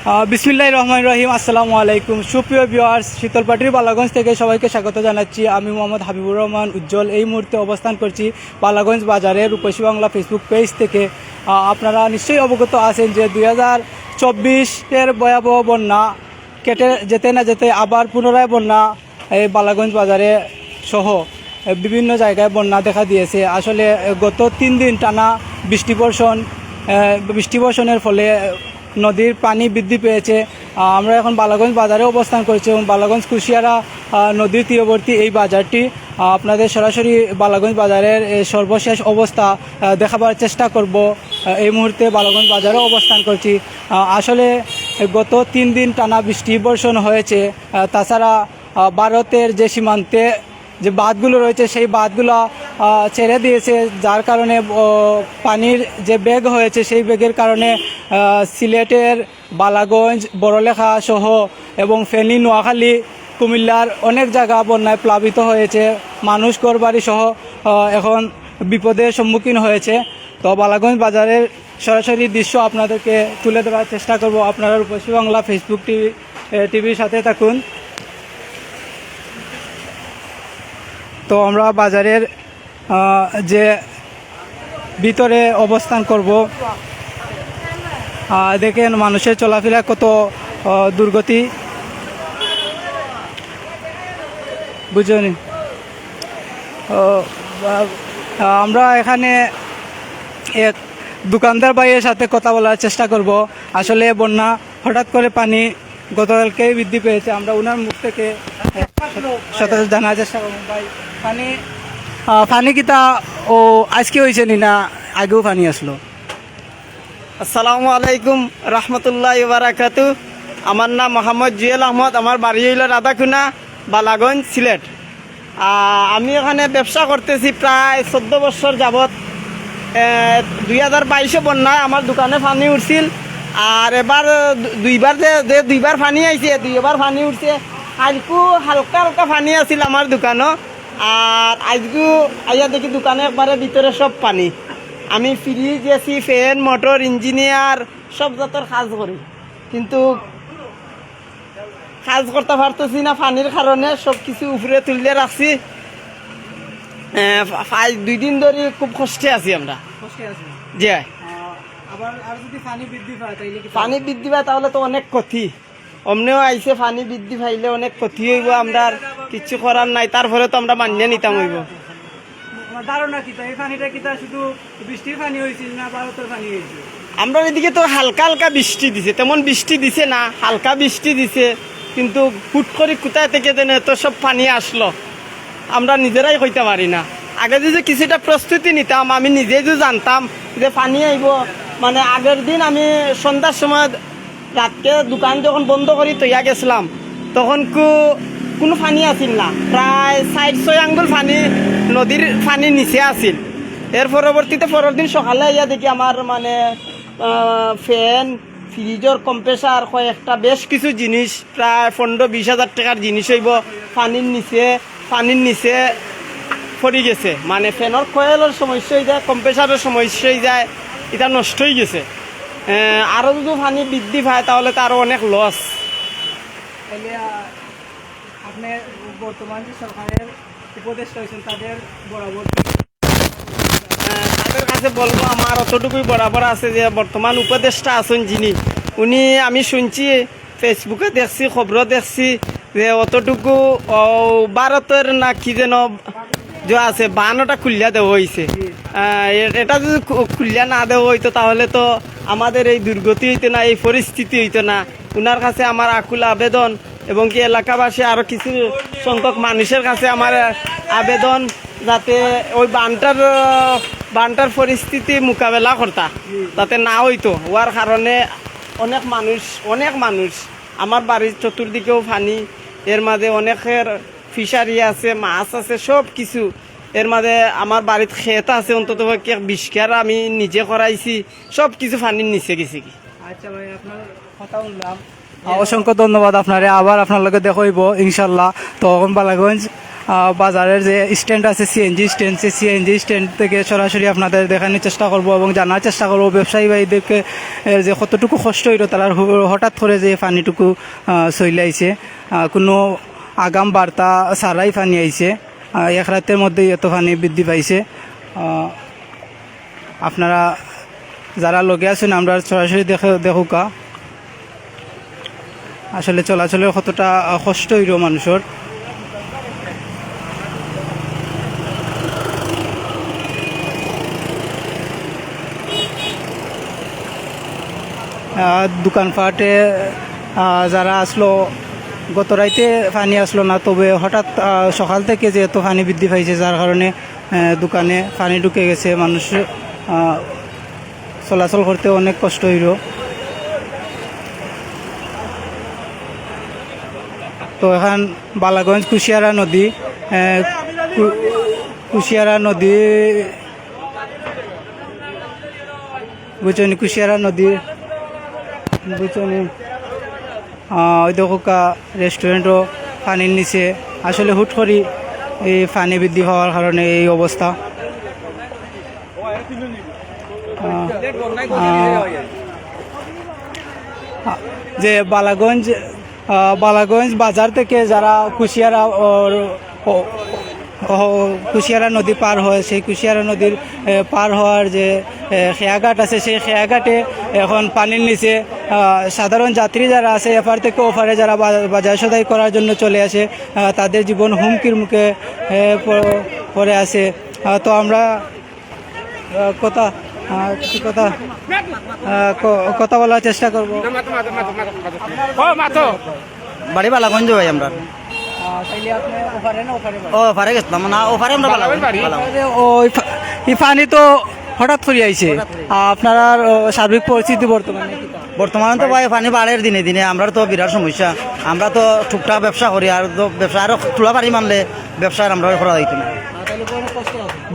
বিসমিল্লাহির রহমানির রহিম। আসসালামু আলাইকুম সুপ্রিয় ভিউয়ার্স, শীতলপাটির বালাগঞ্জ থেকে সবাইকে স্বাগত জানাচ্ছি। আমি মোহাম্মদ হাবিবুর রহমান উজ্জ্বল। এই মুহূর্তে অবস্থান করছি বালাগঞ্জ বাজারের রূপসী বাংলা ফেসবুক পেজ থেকে। আপনারা নিশ্চয়ই অবগত আছেন যে 2024-এর ভয়াবহ বন্যা কেটে যেতে না যেতে আবার পুনরায় বন্যা এই বালাগঞ্জ বাজারে সহ বিভিন্ন জায়গায় বন্যা দেখা দিয়েছে। আসলে গত 3 দিন টানা বৃষ্টি বর্ষণের ফলে নদীর পানি বৃদ্ধি পেয়েছে। আমরা এখন বালাগঞ্জ বাজারে অবস্থান করছি এবং বালাগঞ্জ কুশিয়ারা নদীর তীরবর্তী এই বাজারটি আপনাদের সরাসরি বালাগঞ্জ বাজারের সর্বশেষ অবস্থা দেখাবার চেষ্টা করব। এই মুহূর্তে বালাগঞ্জ বাজারে অবস্থান করছি। আসলে গত 3 দিন টানা বৃষ্টি বর্ষণ হয়েছে। তাছাড়া ভারতের যে সীমান্তে যে বাঁধগুলো রয়েছে সেই বাঁধগুলো ছেড়ে দিয়েছে, যার কারণে পানির যে বেগ হয়েছে সেই বেগের কারণে সিলেটের বালাগঞ্জ, বড়লেখা সহ এবং ফেনী, নোয়াখালী, কুমিল্লার অনেক জায়গা বন্যায় প্লাবিত হয়েছে। মানুষ ঘরবাড়ি সহ এখন বিপদের সম্মুখীন হয়েছে। তো বালাগঞ্জ বাজারের সরাসরি দৃশ্য আপনাদেরকে তুলে ধরার চেষ্টা করব। আপনারা রূপসী বাংলা ফেসবুক টিভির সাথে থাকুন। তো আমরা বাজারের যে ভিতরে অবস্থান করব। দেখেন মানুষের চলাফেরা কত দুর্গতি, বুঝলেন। আমরা এখানে এক দোকানদার ভাইয়ের সাথে কথা বলার চেষ্টা করব। আসলে বন্যা হঠাৎ করে পানি গতকালকেই বৃদ্ধি পেয়েছে। আমরা ওনার মুখ থেকে সতেজ জানার চেষ্টা করব। ভাই, পানি কিতা ও আজকে হয়েছে নি না আগেও পানি আসলো? আসসালামু আলাইকুম রহমতুল্লাহি বারাকাতু। আমার নাম মোহাম্মদ জুয়েল আহমদ। আমার বাড়ি হইল রাধাকুনা, বালাগঞ্জ, সিলেট। আমি এখানে ব্যবসা করতেছি প্রায় 14 বছর যাবৎ। 2022 বন্যায় আমার দোকানে পানি উঠছিল, আর এবার দুইবার পানি আইছে, দুইবার পানি উঠছে। কালকু হালকা হালকা পানি আছিল আমার দোকানও, আর আজকু আইয়া দেখি দোকানে একবারে ভিতরে সব পানি। আমি fridge, AC, fan, motor, engineer সব জাতের কাজ করি, কিন্তু কাজ করতে পারতেছি না পানির কারণে। সব কিছু উপরে তুলে রাখছি। 2 দিন ধরে খুব কষ্টে আছি আমরা। জি, পানি বৃদ্ধি পায় তাহলে তো অনেক ক্ষতি। অমনেও আইসে পানি বৃদ্ধি পাইলে অনেক ক্ষতি হইব, আমরা আর কিছু করার নাই। তারপরে তো আমরা মানিয়ে নিতাম হইব। আমরা এদিকে তো হালকা হালকা বৃষ্টি দিছে, তেমন বৃষ্টি দিছে না, হালকা বৃষ্টি দিছে, কিন্তু হুট করে কোথায় থেকে যেন তো সব পানি আসলো আমরা নিজেরাই কইতে পারি না। আগে যদি কিছুটা প্রস্তুতি নিতাম, আমি নিজেই যদি জানতাম যে পানি আইব, মানে আগের দিন আমি সন্ধ্যার সময় রাতকে দোকান যখন বন্ধ করি তৈয়া গেছিলাম, তখন কোনো পানি আসিল না। প্রায় 4-6 আঙ্গুল পানি নদীর পানি নিচে আসিল। এর পরবর্তীতে পরের দিন সকালে ইয়া দেখি আমার মানে ফ্যান, ফ্রিজের কম্প্রেসার, কয়েকটা বেশ কিছু জিনিস, প্রায় 15-20 হাজার টাকার জিনিস হইব পানির নিচে পড়ে গেছে। মানে ফ্যানের কয়েলের সমস্যা হয়ে যায়, কম্প্রেসারের সমস্যা হয়ে যায়, এটা নষ্ট হয়ে গেছে। আরও যদি পানি বৃদ্ধি পায় তাহলে তো আরও অনেক লস। আপনি বর্তমান যে সরকারের উপদেষ্টা হয়েছেন তাদের কাছে বলবো, আমার অতটুকুই বরাবর আছে যে বর্তমান উপদেষ্টা আছেন যিনি, উনি আমি শুনছি, ফেসবুকে দেখছি, খবরও দেখছি যে অতটুকু ভারতের না কি যেন যে আছে বানটা খুলিয়া দেওয়া হয়েছে। এটা যদি খুলিয়া না দেওয়া হইতো তাহলে তো আমাদের এই দুর্গতি হইতো না, এই পরিস্থিতি হইতো না। উনার কাছে আমার আকুল আবেদন, এবং কি এলাকাবাসী আরও কিছু সংখ্যক মানুষের কাছে আমার আবেদন, যাতে ওই বানটার পরিস্থিতি মোকাবেলা করতা যাতে না হইতো। হওয়ার কারণে অনেক মানুষ আমার বাড়ির চতুর্দিকেও পানি, এর মাঝে অনেকের ফিশারি আছে, মাছ আছে, সব কিছু। এর মাঝে আমার বাড়িতে ক্ষেত আছে অন্তত 20 বিঘা, আমি নিজে করাইছি, সব কিছু পানির নিচে গেছে কি। আচ্ছা ভাই, আপনার কথা শুনলাম, অসংখ্য ধন্যবাদ আপনারে। আবার আপনার লগে দেখা হইব ইনশাল্লাহ। তো বালাগঞ্জ বাজারের যে স্ট্যান্ড আছে সিএনজি স্ট্যান্ড, সেই সিএনজি স্ট্যান্ড থেকে সরাসরি আপনাদের দেখানোর চেষ্টা করব এবং জানার চেষ্টা করব ব্যবসায়ী ভাইদেরকে যে কতটুকু কষ্ট হইল তারা হঠাৎ করে যে পানিটুকু চলে আইছে, কোনো আগাম বার্তা ছাড়াই পানি আইছে, এক রাতের মধ্যেই এত পানি বৃদ্ধি পাইছে। আপনারা যারা লগে আছেন আমরা সরাসরি দেখুকা আসলে চলাচলের কতটা কষ্ট হইল মানুষের। দোকানপাটে যারা আসলো গত রাইতে পানি আসলো না, তবে হঠাৎ সকাল থেকে যে এত পানি বৃদ্ধি পাইছে যার কারণে দোকানে পানি ঢুকে গেছে, মানুষ চলাচল করতে অনেক কষ্ট হইল। তো এখন বালাগঞ্জ কুশিয়ারা নদী, কুশিয়ারা নদী বুঝছনি, কুশিয়ারা নদী বুঝছনি, ওই দেখা রেস্টুরেন্টও পানির নিচে। আসলে হুট করি এই পানি বৃদ্ধি হওয়ার কারণে এই অবস্থা। যে বালাগঞ্জ বাজার থেকে যারা কুশিয়ারা নদী পার হয়, সেই কুশিয়ারা নদীর পার হওয়ার যে খেয়াঘাট আছে, সেই খেয়াঘাটে এখন পানির নিচে সাধারণ যাত্রী যারা আছে এপার থেকে ওপারে যারা বাজার সদাই করার জন্য চলে আসে, তাদের জীবন হুমকির মুখে পড়ে আছে। তো আমরা কথা বলার চেষ্টা করবো। বাড়ি বালাগঞ্জ ভাই আমরা। ওফারে গেছিলাম না, ওফারে আমরা এই পানি তো হঠাৎ করে আইছে, আপনার সার্বিক পরিস্থিতি বর্তমানে তো ভাই পানি বাড়ের দিনে দিনে আমরা তো বিরাট সমস্যা। আমরা তো টুকটাক ব্যবসা করি, আর তো ব্যবসা আরো তোলা পারি মানলে ব্যবসা আমরা করা হইতো না,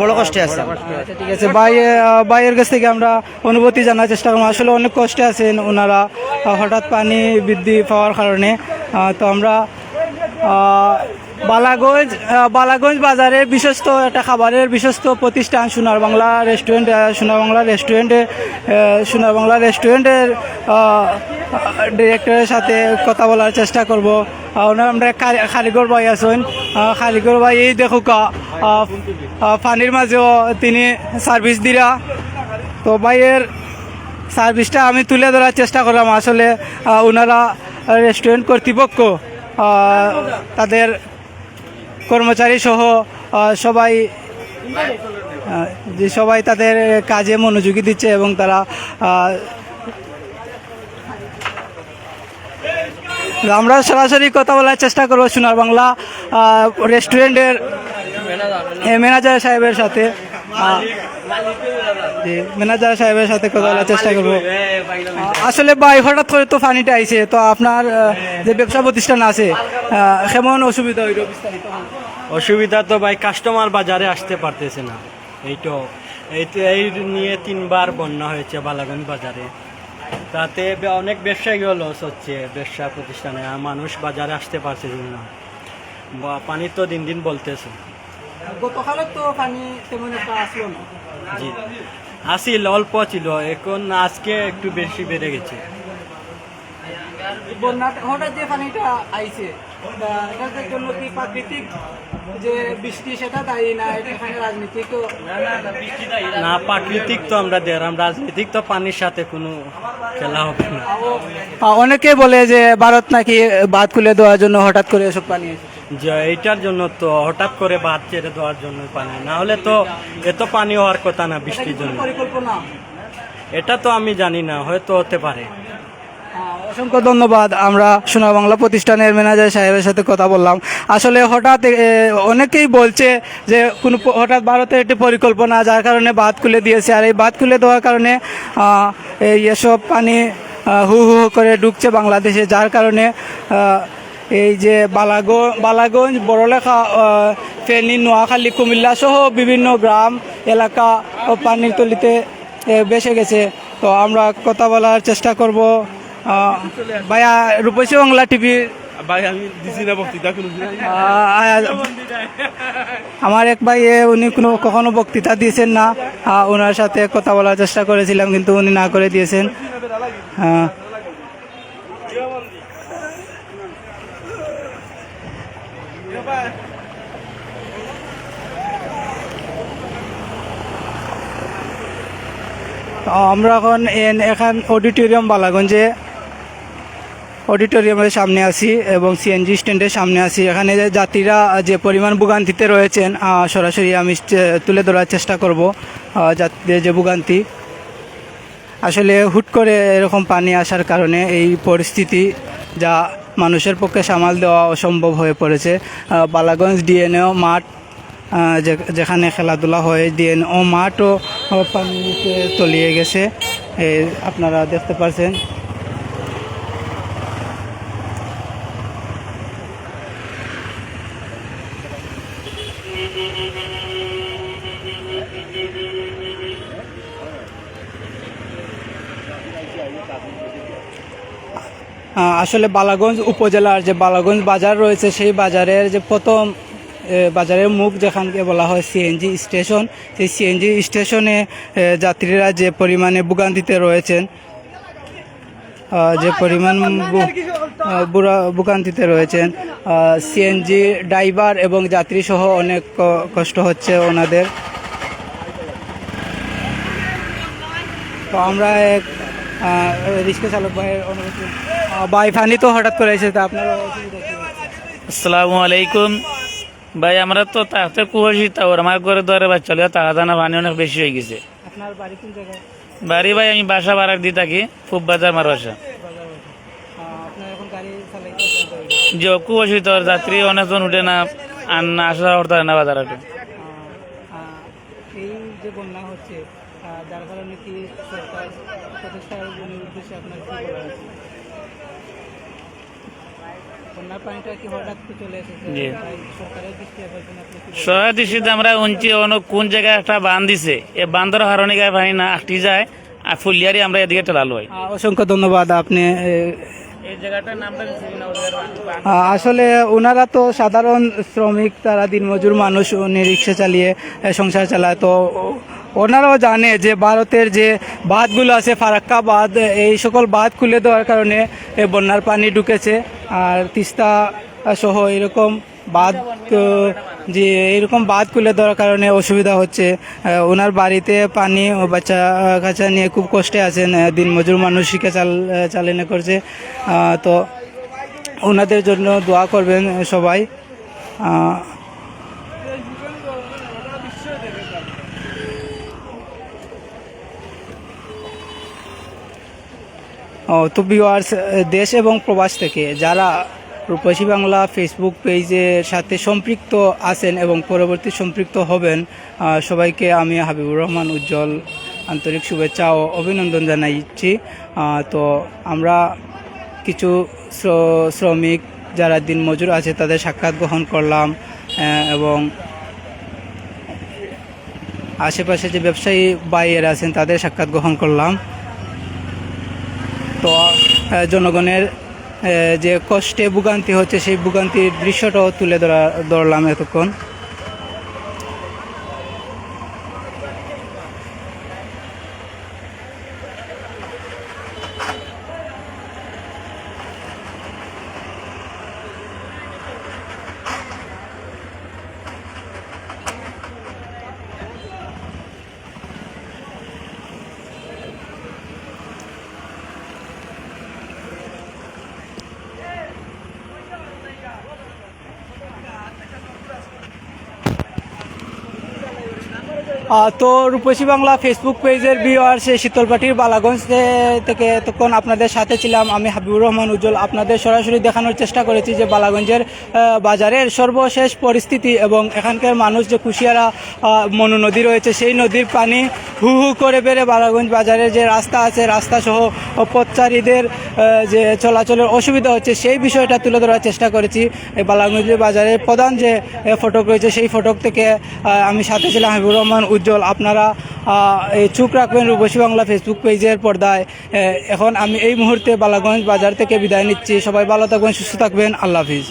বড় কষ্টে আছে। ঠিক আছে ভাইয়ের কাছ থেকে আমরা অনুভূতি জানার চেষ্টা করবো। আসলে অনেক কষ্টে আছেন ওনারা হঠাৎ পানি বৃদ্ধি পাওয়ার কারণে। তো আমরা বালাগঞ্জ বাজারের বিশ্বস্ত একটা খাবারের বিশ্বস্ত প্রতিষ্ঠান সোনার বাংলা রেস্টুরেন্টের ডিরেক্টরের সাথে কথা বলার চেষ্টা করব। ওনার আমরা কারিগর ভাই আছেন, কারিগর ভাই এই দেখুকা পানির মাঝেও তিনি সার্ভিস দিরা। তো ভাইয়ের সার্ভিসটা আমি তুলে ধরার চেষ্টা করলাম। আসলে ওনারা রেস্টুরেন্ট কর্তৃপক্ষ তাদের কর্মচারী সহ সবাই তাদের কাজে মনোযোগী দিচ্ছে এবং তারা আমরা সরাসরি কথা বলার চেষ্টা করবো সোনার বাংলা রেস্টুরেন্টের ম্যানেজার সাহেবের সাথে। ম্যানেজার সাহেবের সাথে কথা বলার চেষ্টা করবো। আসলে ভাই হঠাৎ করে তো পানিটা আইছে, তো আপনার যে ব্যবসা প্রতিষ্ঠান আছে কেমন অসুবিধা হইল? অসুবিধা তো ভাই কাস্টমার বাজারে আসতে পারতেছে না। এই নিয়ে 3 বার বন্যা হয়েছে বালাগঞ্জ বাজারে, তাতে অনেক ব্যবসায়ীও লস হচ্ছে ব্যবসা প্রতিষ্ঠানে, আর মানুষ বাজারে আসতে পারছে না। পানি তো দিন দিন বলতেছে। গতকালে তো পানি তেমন একটা আসলো না। জি আসিল, অল্প ছিল, এখন আজকে একটু বেশি বেড়ে গেছে। হঠাৎ যে পানিটা আইছে এটার জন্য কি প্রাকৃতিক যে বৃষ্টি সেটা দায়ী না, এখানে রাজনীতিক না, প্রাকৃতিক তো আমরা দেখলাম, রাজনীতিক তো পানির সাথে কোনো খেলা হবে না। অনেকে বলে যে ভারত নাকি বাঁধ খুলে দেওয়ার জন্য হঠাৎ করে এসব পানি এসেছে। যে এইটার জন্য তো হঠাৎ করে বাঁধ ছেড়ে দেওয়ার জন্য পানি, না হলে তো এত পানি হওয়ার কথা না বৃষ্টির জন্য। পরিকল্পনা এটা তো আমি জানি না, হয়তো হতে পারে। অসংখ্য ধন্যবাদ। আমরা সোনার বাংলা প্রতিষ্ঠানের ম্যানেজার সাহেবের সাথে কথা বললাম। আসলে হঠাৎ অনেকেই বলছে যে কোনো হঠাৎ ভারতের একটি পরিকল্পনা, যার কারণে বাঁধ খুলে দিয়েছে, আর এই বাঁধ খুলে দেওয়ার কারণে এসব পানি হু হু করে ঢুকছে বাংলাদেশে, যার কারণে এই যে বালাগঞ্জ বড়লেখা ফেনী নোয়াখালী কুমিল্লা সহ বিভিন্ন গ্রাম এলাকা পানির তলিতে ভেসে গেছে। তো আমরা কথা বলার চেষ্টা করব ভাইয়া রূপসী বাংলা টিভি ভাই আমি দিছি না বক্তৃতা কোনো আমার এক ভাই উনি কখনো বক্তৃতা দিয়েছেন না, ওনার সাথে কথা বলার চেষ্টা করেছিলাম কিন্তু উনি না করে দিয়েছেন। আমরা এখন অডিটোরিয়াম অডিটোরিয়ামের সামনে আছি এবং সিএনজি স্ট্যান্ডের সামনে আছি। এখানে যাত্রীরা যে পরিমাণ ভোগান্তিতে রয়েছেন সরাসরি আমি তুলে ধরার চেষ্টা করব। যাত্রীদের যে ভোগান্তি, আসলে হুট করে এরকম পানি আসার কারণে এই পরিস্থিতি যা মানুষের পক্ষে সামাল দেওয়া অসম্ভব হয়ে পড়েছে। বালাগঞ্জ ডিএনএ মাঠ যেখানে খেলাধুলা হয়, ডিএনএ মাঠও পানিতে তলিয়ে গেছে, আপনারা দেখতে পাচ্ছেন। আসলে বালাগঞ্জ উপজেলার যে বালাগঞ্জ বাজার রয়েছে, সেই বাজারের যে প্রথম বাজারের মুখ যেখানকে বলা হয় সিএনজি স্টেশন, সেই সিএনজি স্টেশনে যাত্রীরা যে পরিমাণে ভোগান্তিতে রয়েছেন, যে পরিমাণ ভোগান্তিতে রয়েছেন, সিএনজি ড্রাইভার এবং যাত্রী সহ অনেক কষ্ট হচ্ছে ওনাদের। তো আমরা এক রিক্সা চালক ভাইয়ের অনুরোধ, ভাই পানি তো হঠাৎ করে এসেছে, তা আপনার আসসালামু আলাইকুম ভাই। আমরা তো তাতে কুয়াশিতা ওর আমার ঘরে ধরে বাচ্চা তাহা জানা পানি অনেক বেশি হয়ে গেছে। আপনার বাড়ি কোন জায়গায়? বাড়ি ভাই আমি বাসা বারাক দিয়ে থাকি, খুব বাজার মার বাসা। আপনার এখন গাড়ি চালাইতে যে কুয়াশিত যাত্রী অনেকজন উঠে না, আর না আসা করতে না বাজার একটু। এই যে বন্যা হচ্ছে, যার কারণে কি সরকার প্রচেষ্টার উদ্দেশ্যে আপনার কি বলা আছে? বন্যার পানিটা কি হঠাৎ চলে এসেছে, সরকারের দৃষ্টি আকর্ষণ আপনি কি বলবেন? সবাই দৃষ্টিতে আমরা উঞ্চি কোন জায়গায় একটা বাঁধ দিছে, এই বান্ধের হারণে গায়ে পানি না আটটি যায়, আর ফুলিয়ারি আমরা এদিকে টেলালো হয়। অসংখ্য ধন্যবাদ। আপনি এই জায়গাটার নামটা আসলে ওনারা তো সাধারণ শ্রমিক, তারা দিনমজুর মানুষ, উনি রিক্সা চালিয়ে সংসার চালায়। তো ওনারাও জানে যে ভারতের যে বাঁধগুলো আছে, ফারাক্কা বাঁধ, এই সকল বাঁধ খুলে দেওয়ার কারণে বন্যার পানি ঢুকেছে। আর তিস্তা সহ এরকম বাঁধ, যে এরকম বাঁধ খুলে দেওয়ার কারণে অসুবিধা হচ্ছে। ওনার বাড়িতে পানি ও বাচ্চা কাচ্চা নিয়ে খুব কষ্টে আছেন, দিনমজুর মানুষ রিক্সা চালনা করছে। তো ওনাদের জন্য দোয়া করবেন সবাই। তো ভিউয়ার্স, দেশ এবং প্রবাস থেকে যারা রূপসী বাংলা ফেসবুক পেজের সাথে সম্পৃক্ত আছেন এবং পরবর্তী সম্পৃক্ত হবেন, সবাইকে আমি হাবিবুর রহমান উজ্জ্বল আন্তরিক শুভেচ্ছা ও অভিনন্দন জানাইছি। তো আমরা কিছু শ্রমিক যারা দিনমজুর আছে তাদের সাক্ষাৎ গ্রহণ করলাম এবং আশেপাশে যে ব্যবসায়ী ভাইয়েরা আছেন তাদের সাক্ষাৎ গ্রহণ করলাম। তো জনগণের যে কষ্টে ভোগান্তি হচ্ছে, সেই ভোগান্তির দৃশ্যটাও তুলে ধরলাম এতক্ষণ। তো রূপসী বাংলা ফেসবুক পেজের ভিউয়ার্স, শীতলপাটির বালাগঞ্জ থেকে এতক্ষণ আপনাদের সাথে ছিলাম আমি হাবিবুর রহমান উজ্জ্বল। আপনাদের সরাসরি দেখানোর চেষ্টা করেছি যে বালাগঞ্জের বাজারের সর্বশেষ পরিস্থিতি এবং এখানকার মানুষ যে কুশিয়ারা মনু নদী রয়েছে, সেই নদীর পানি হু হু করে বেড়ে বালাগঞ্জ বাজারের যে রাস্তা আছে, রাস্তা সহ পথচারীদের যে চলাচলের অসুবিধা হচ্ছে, সেই বিষয়টা তুলে ধরার চেষ্টা করেছি। এই বালাগঞ্জ বাজারের প্রধান যে ফটক রয়েছে, সেই ফটক থেকে আমি সাথে ছিলাম হাবিবুর রহমান উজ্জ্বল। আপনারা এই চোখ রাখবেন রূপসী বাংলা ফেসবুক পেজের পর্দায়। এখন আমি এই মুহূর্তে বালাগঞ্জ বাজার থেকে বিদায় নিচ্ছি। সবাই ভালো থাকবেন, সুস্থ থাকবেন। আল্লাহ হাফিজ।